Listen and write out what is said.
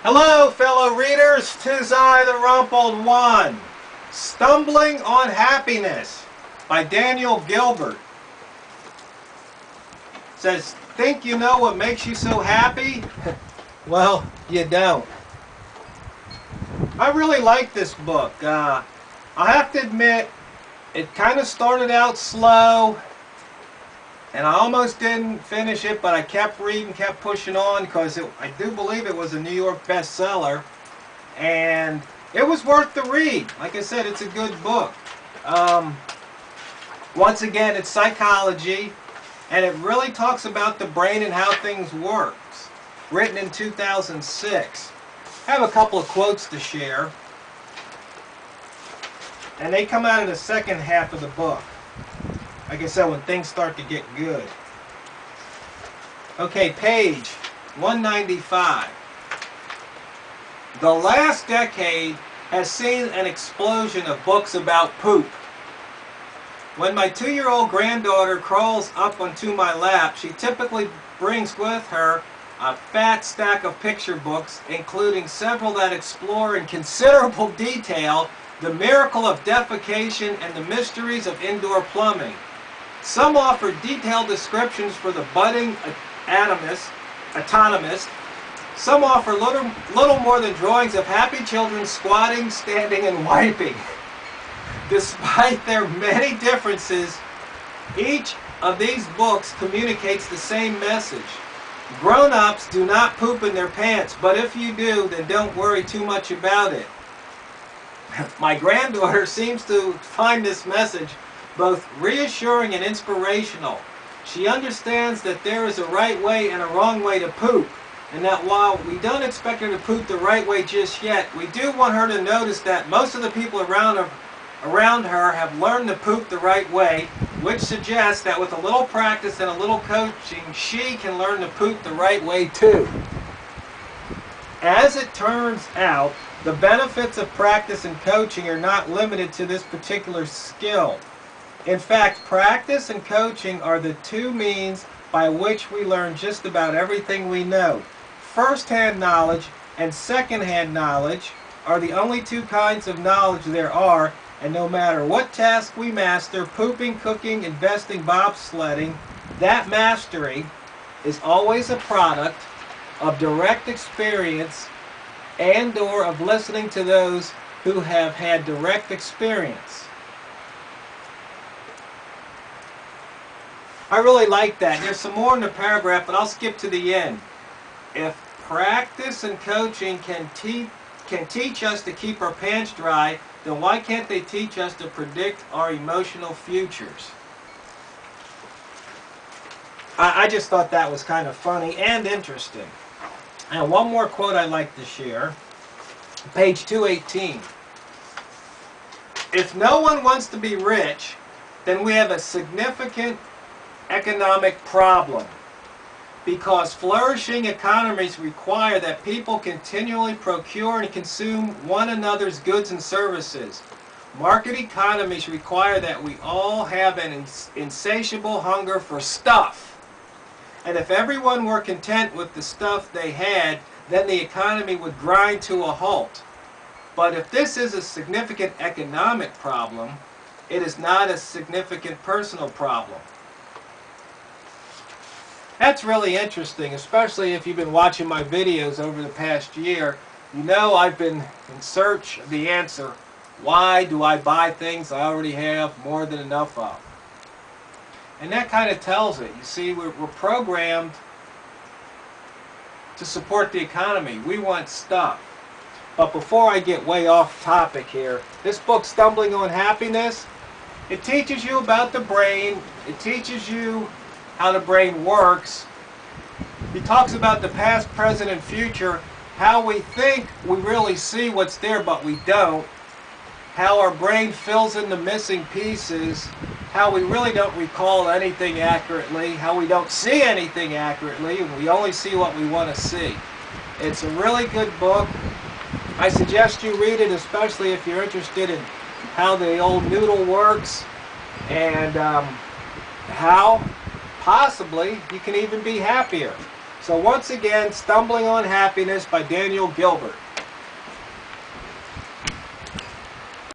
Hello, fellow readers. 'Tis I, the Rumpled One. Stumbling on Happiness by Daniel Gilbert. Says, think you know what makes you so happy? Well, you don't. I really like this book. I have to admit, it kind of started out slow, and I almost didn't finish it, but I kept reading, kept pushing on, because I do believe it was a New York bestseller, and it was worth the read. Like I said, it's a good book. Once again, it's psychology, and it really talks about the brain and how things work. Written in 2006. I have a couple of quotes to share, and they come out of the second half of the book. Like I said, when things start to get good. Okay, page 195. The last decade has seen an explosion of books about poop. When my 2-year-old granddaughter crawls up onto my lap, she typically brings with her a fat stack of picture books, including several that explore in considerable detail the miracle of defecation and the mysteries of indoor plumbing. Some offer detailed descriptions for the budding autonomist. Some offer little more than drawings of happy children squatting, standing, and wiping. Despite their many differences, each of these books communicates the same message. Grown-ups do not poop in their pants, but if you do, then don't worry too much about it. My granddaughter seems to find this message both reassuring and inspirational. She understands that there is a right way and a wrong way to poop, and that while we don't expect her to poop the right way just yet, we do want her to notice that most of the people around her have learned to poop the right way, which suggests that with a little practice and a little coaching, she can learn to poop the right way too. As it turns out, the benefits of practice and coaching are not limited to this particular skill. In fact, practice and coaching are the two means by which we learn just about everything we know. First-hand knowledge and second-hand knowledge are the only two kinds of knowledge there are, and no matter what task we master, pooping, cooking, investing, bobsledding, that mastery is always a product of direct experience and/or of listening to those who have had direct experience. I really like that. There's some more in the paragraph, but I'll skip to the end. If practice and coaching can teach us to keep our pants dry, then why can't they teach us to predict our emotional futures? I just thought that was kind of funny and interesting. And one more quote I'd like to share. Page 218. If no one wants to be rich, then we have a significant economic problem, because flourishing economies require that people continually procure and consume one another's goods and services. Market economies require that we all have an insatiable hunger for stuff. And if everyone were content with the stuff they had, then the economy would grind to a halt. But if this is a significant economic problem, it is not a significant personal problem. That's really interesting, especially if you've been watching my videos over the past year. You know I've been in search of the answer. Why do I buy things I already have more than enough of? And that kind of tells it. You see, we're programmed to support the economy. We want stuff. But before I get way off topic here, this book, Stumbling on Happiness, it teaches you about the brain. It teaches you how the brain works. He talks about the past, present, and future, how we think we really see what's there but we don't, how our brain fills in the missing pieces, how we really don't recall anything accurately, how we don't see anything accurately, and we only see what we want to see. It's a really good book. I suggest you read it, especially if you're interested in how the old noodle works and how possibly you can even be happier. So once again, Stumbling on Happiness by Daniel Gilbert.